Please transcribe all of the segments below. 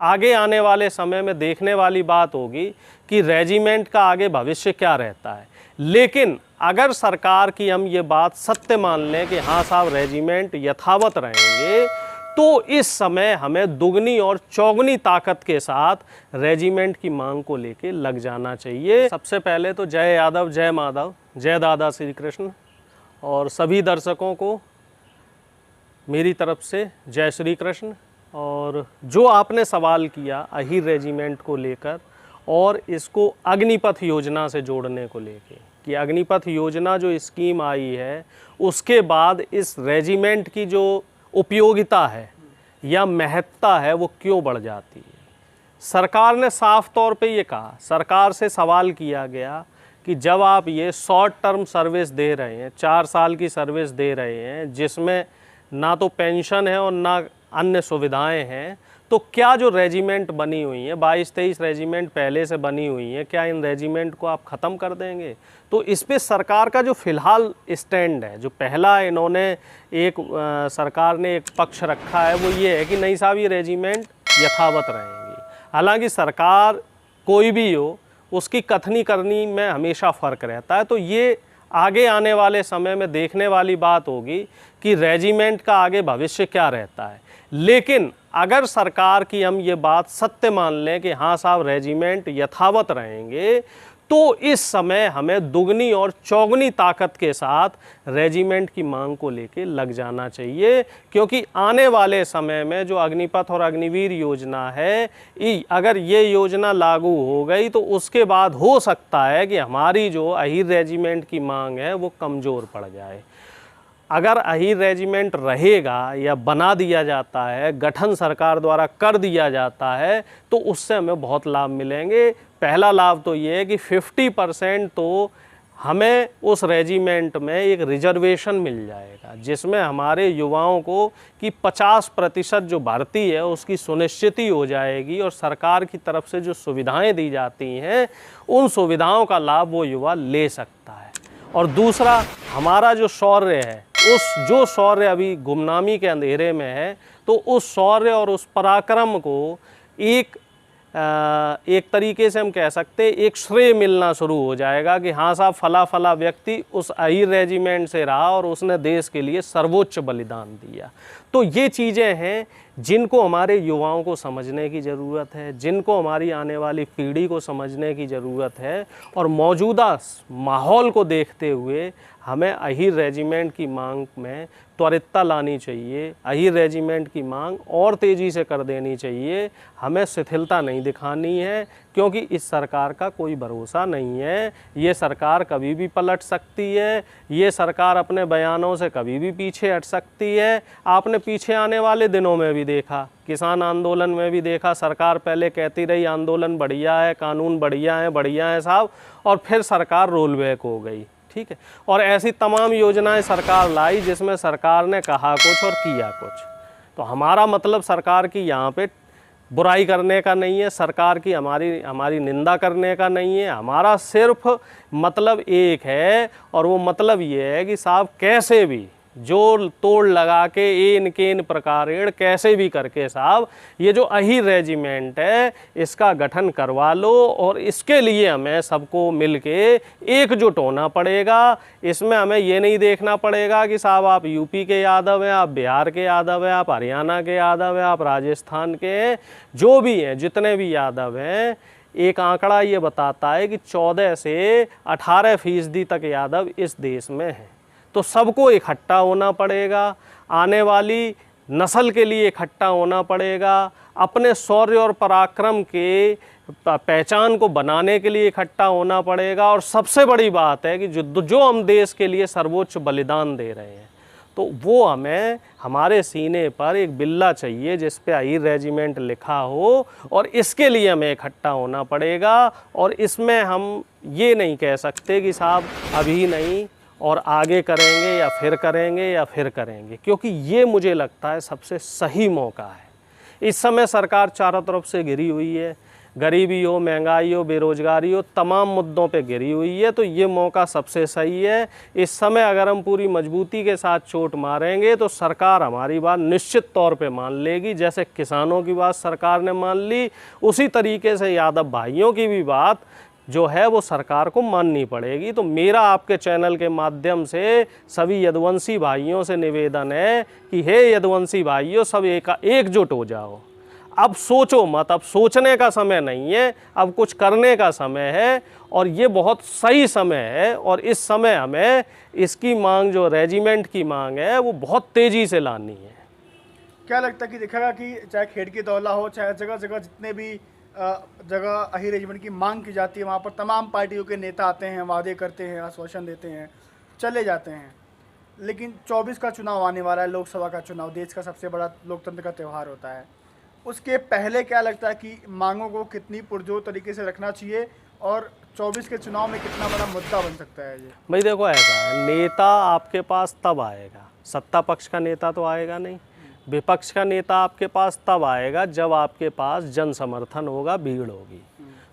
आगे आने वाले समय में देखने वाली बात होगी कि रेजिमेंट का आगे भविष्य क्या रहता है। लेकिन अगर सरकार की हम ये बात सत्य मान लें कि हाँ साहब रेजिमेंट यथावत रहेंगे, तो इस समय हमें दुगनी और चौगुनी ताकत के साथ रेजिमेंट की मांग को लेके लग जाना चाहिए। सबसे पहले तो जय यादव, जय माधव, जय दादा श्री कृष्ण, और सभी दर्शकों को मेरी तरफ से जय श्री कृष्ण। और जो आपने सवाल किया अहीर रेजिमेंट को लेकर और इसको अग्निपथ योजना से जोड़ने को लेके कि अग्निपथ योजना जो स्कीम आई है उसके बाद इस रेजिमेंट की जो उपयोगिता है या महत्ता है वो क्यों बढ़ जाती है। सरकार ने साफ तौर पे ये कहा, सरकार से सवाल किया गया कि जब आप ये शॉर्ट टर्म सर्विस दे रहे हैं, 4 साल की सर्विस दे रहे हैं जिसमें ना तो पेंशन है और ना अन्य सुविधाएं हैं, तो क्या जो रेजिमेंट बनी हुई हैं 22-23 रेजिमेंट पहले से बनी हुई हैं, क्या इन रेजिमेंट को आप ख़त्म कर देंगे। तो इस पे सरकार का जो फ़िलहाल स्टैंड है, जो पहला इन्होंने एक सरकार ने एक पक्ष रखा है वो ये है कि नहीं साहब ये रेजिमेंट यथावत रहेंगी। हालांकि सरकार कोई भी हो उसकी कथनी करनी में हमेशा फ़र्क रहता है। तो ये आगे आने वाले समय में देखने वाली बात होगी कि रेजिमेंट का आगे भविष्य क्या रहता है। लेकिन अगर सरकार की हम ये बात सत्य मान लें कि हाँ साहब रेजिमेंट यथावत रहेंगे, तो इस समय हमें दुगनी और चौगुनी ताकत के साथ रेजिमेंट की मांग को लेके लग जाना चाहिए। क्योंकि आने वाले समय में जो अग्निपथ और अग्निवीर योजना है, अगर ये योजना लागू हो गई तो उसके बाद हो सकता है कि हमारी जो अहीर रेजिमेंट की मांग है वो कमज़ोर पड़ जाए। अगर अहीर रेजिमेंट रहेगा या बना दिया जाता है, गठन सरकार द्वारा कर दिया जाता है, तो उससे हमें बहुत लाभ मिलेंगे। पहला लाभ तो ये है कि 50% तो हमें उस रेजिमेंट में एक रिजर्वेशन मिल जाएगा, जिसमें हमारे युवाओं को कि 50% जो भर्ती है उसकी सुनिश्चिति हो जाएगी और सरकार की तरफ से जो सुविधाएं दी जाती हैं उन सुविधाओं का लाभ वो युवा ले सकता है। और दूसरा, हमारा जो शौर्य है, जो शौर्य अभी गुमनामी के अंधेरे में है, तो उस शौर्य और उस पराक्रम को एक तरीके से हम कह सकते एक श्रेय मिलना शुरू हो जाएगा कि हाँ साहब फला व्यक्ति उस अहीर रेजिमेंट से रहा और उसने देश के लिए सर्वोच्च बलिदान दिया। तो ये चीज़ें हैं जिनको हमारे युवाओं को समझने की ज़रूरत है, जिनको हमारी आने वाली पीढ़ी को समझने की ज़रूरत है। और मौजूदा माहौल को देखते हुए हमें अहीर रेजिमेंट की मांग में त्वरितता लानी चाहिए। अहीर रेजिमेंट की मांग और तेज़ी से कर देनी चाहिए। हमें शिथिलता नहीं दिखानी है, क्योंकि इस सरकार का कोई भरोसा नहीं है। ये सरकार कभी भी पलट सकती है, ये सरकार अपने बयानों से कभी भी पीछे हट सकती है। आपने पीछे आने वाले दिनों में भी देखा, किसान आंदोलन में भी देखा, सरकार पहले कहती रही आंदोलन बढ़िया है, कानून बढ़िया है साहब, और फिर सरकार रोल बैक हो गई। ठीक है। और ऐसी तमाम योजनाएं सरकार लाई जिसमें सरकार ने कहा कुछ और किया कुछ। तो हमारा मतलब सरकार की यहाँ पे बुराई करने का नहीं है, सरकार की हमारी निंदा करने का नहीं है। हमारा सिर्फ मतलब एक है, और वो मतलब ये है कि साहब कैसे भी जोड़ तोड़ लगा के एन केन प्रकारेण कैसे भी करके साहब ये जो अहीर रेजिमेंट है इसका गठन करवा लो। और इसके लिए हमें सबको मिलके एकजुट होना पड़ेगा। इसमें हमें ये नहीं देखना पड़ेगा कि साहब आप यूपी के यादव हैं, आप बिहार के यादव हैं, आप हरियाणा के यादव हैं, आप राजस्थान के हैं, जो भी हैं, जितने भी यादव हैं। एक आंकड़ा ये बताता है कि 14 से 18% तक यादव इस देश में हैं। तो सबको इकट्ठा होना पड़ेगा, आने वाली नस्ल के लिए इकट्ठा होना पड़ेगा, अपने शौर्य और पराक्रम के पहचान को बनाने के लिए इकट्ठा होना पड़ेगा। और सबसे बड़ी बात है कि जो हम देश के लिए सर्वोच्च बलिदान दे रहे हैं, तो वो हमें हमारे सीने पर एक बिल्ला चाहिए जिस पे अहीर रेजिमेंट लिखा हो, और इसके लिए हमें इकट्ठा होना पड़ेगा। और इसमें हम ये नहीं कह सकते कि साहब अभी नहीं और आगे करेंगे या फिर करेंगे, क्योंकि ये मुझे लगता है सबसे सही मौका है। इस समय सरकार चारों तरफ से घिरी हुई है, गरीबी हो, महंगाई हो, बेरोजगारी हो, तमाम मुद्दों पे गिरी हुई है। तो ये मौका सबसे सही है। इस समय अगर हम पूरी मजबूती के साथ चोट मारेंगे तो सरकार हमारी बात निश्चित तौर पे मान लेगी। जैसे किसानों की बात सरकार ने मान ली, उसी तरीके से यादव भाइयों की भी बात जो है वो सरकार को माननी पड़ेगी। तो मेरा आपके चैनल के माध्यम से सभी यदुवंशी भाइयों से निवेदन है कि हे यदुवंशी भाइयों, सब एकजुट हो जाओ। अब सोचो मत, अब सोचने का समय नहीं है, अब कुछ करने का समय है और ये बहुत सही समय है। और इस समय हमें इसकी मांग, जो रेजिमेंट की मांग है, वो बहुत तेज़ी से लानी है। क्या लगता है कि देखा कि चाहे खेड़ की दौला हो, चाहे जगह जगह जितने भी जगह अही रेजिमेंट की मांग की जाती है, वहाँ पर तमाम पार्टियों के नेता आते हैं, वादे करते हैं, आश्वासन देते हैं, चले जाते हैं। लेकिन 24 का चुनाव आने वाला है, लोकसभा का चुनाव, देश का सबसे बड़ा लोकतंत्र का त्यौहार होता है। उसके पहले क्या लगता है कि मांगों को कितनी पुरजोर तरीके से रखना चाहिए और 24 के चुनाव में कितना बड़ा मुद्दा बन सकता है ये? भाई देखो, ऐसा है, नेता आपके पास तब आएगा, सत्ता पक्ष का नेता तो आएगा नहीं। विपक्ष का नेता आपके पास तब आएगा जब आपके पास जन समर्थन होगा, भीड़ होगी।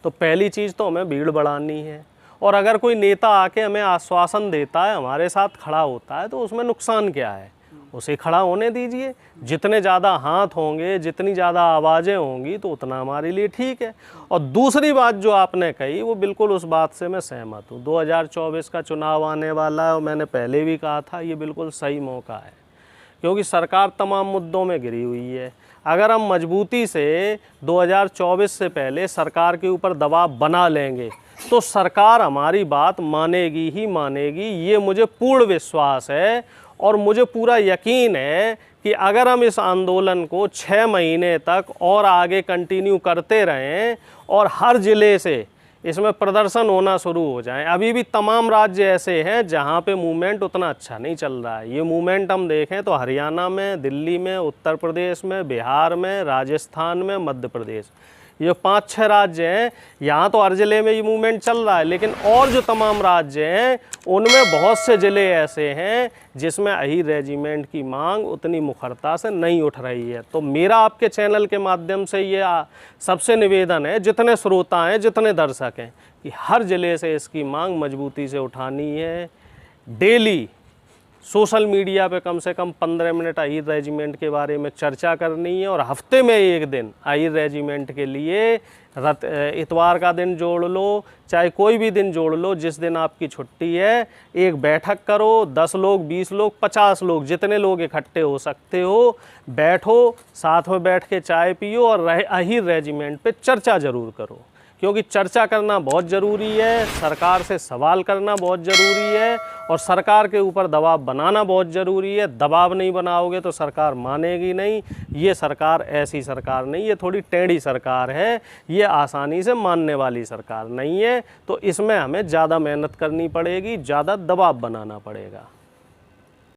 तो पहली चीज़ तो हमें भीड़ बढ़ानी है। और अगर कोई नेता आके हमें आश्वासन देता है, हमारे साथ खड़ा होता है, तो उसमें नुकसान क्या है? उसे खड़ा होने दीजिए। जितने ज़्यादा हाथ होंगे, जितनी ज़्यादा आवाज़ें होंगी, तो उतना हमारे लिए ठीक है। और दूसरी बात जो आपने कही, वो बिल्कुल उस बात से मैं सहमत हूँ। 2024 का चुनाव आने वाला है और मैंने पहले भी कहा था, ये बिल्कुल सही मौका है, क्योंकि सरकार तमाम मुद्दों में घिरी हुई है। अगर हम मजबूती से 2024 से पहले सरकार के ऊपर दबाव बना लेंगे तो सरकार हमारी बात मानेगी ही मानेगी, ये मुझे पूर्ण विश्वास है। और मुझे पूरा यकीन है कि अगर हम इस आंदोलन को 6 महीने तक और आगे कंटिन्यू करते रहें और हर ज़िले से इसमें प्रदर्शन होना शुरू हो जाए। अभी भी तमाम राज्य ऐसे हैं जहां पे मूवमेंट उतना अच्छा नहीं चल रहा है। ये मूवमेंट हम देखें तो हरियाणा में, दिल्ली में, उत्तर प्रदेश में, बिहार में, राजस्थान में, मध्य प्रदेश, ये 5-6 राज्य हैं, यहाँ तो हर ज़िले में ये मूवमेंट चल रहा है। लेकिन और जो तमाम राज्य हैं उनमें बहुत से ज़िले ऐसे हैं जिसमें अही रेजिमेंट की मांग उतनी मुखरता से नहीं उठ रही है। तो मेरा आपके चैनल के माध्यम से ये सबसे निवेदन है, जितने श्रोता हैं, जितने दर्शक हैं, कि हर ज़िले से इसकी मांग मजबूती से उठानी है। डेली सोशल मीडिया पे कम से कम 15 मिनट अही रेजिमेंट के बारे में चर्चा करनी है और हफ्ते में एक दिन अही रेजिमेंट के लिए इतवार का दिन जोड़ लो, चाहे कोई भी दिन जोड़ लो, जिस दिन आपकी छुट्टी है, एक बैठक करो। 10 लोग, 20 लोग, 50 लोग, जितने लोग इकट्ठे हो सकते हो, बैठो, साथ में बैठ के चाय पियो और अही रेजिमेंट पे चर्चा ज़रूर करो। क्योंकि चर्चा करना बहुत ज़रूरी है, सरकार से सवाल करना बहुत ज़रूरी है और सरकार के ऊपर दबाव बनाना बहुत ज़रूरी है। दबाव नहीं बनाओगे तो सरकार मानेगी नहीं। ये सरकार ऐसी सरकार नहीं, ये थोड़ी टेढ़ी सरकार है, ये आसानी से मानने वाली सरकार नहीं है। तो इसमें हमें ज़्यादा मेहनत करनी पड़ेगी, ज़्यादा दबाव बनाना पड़ेगा।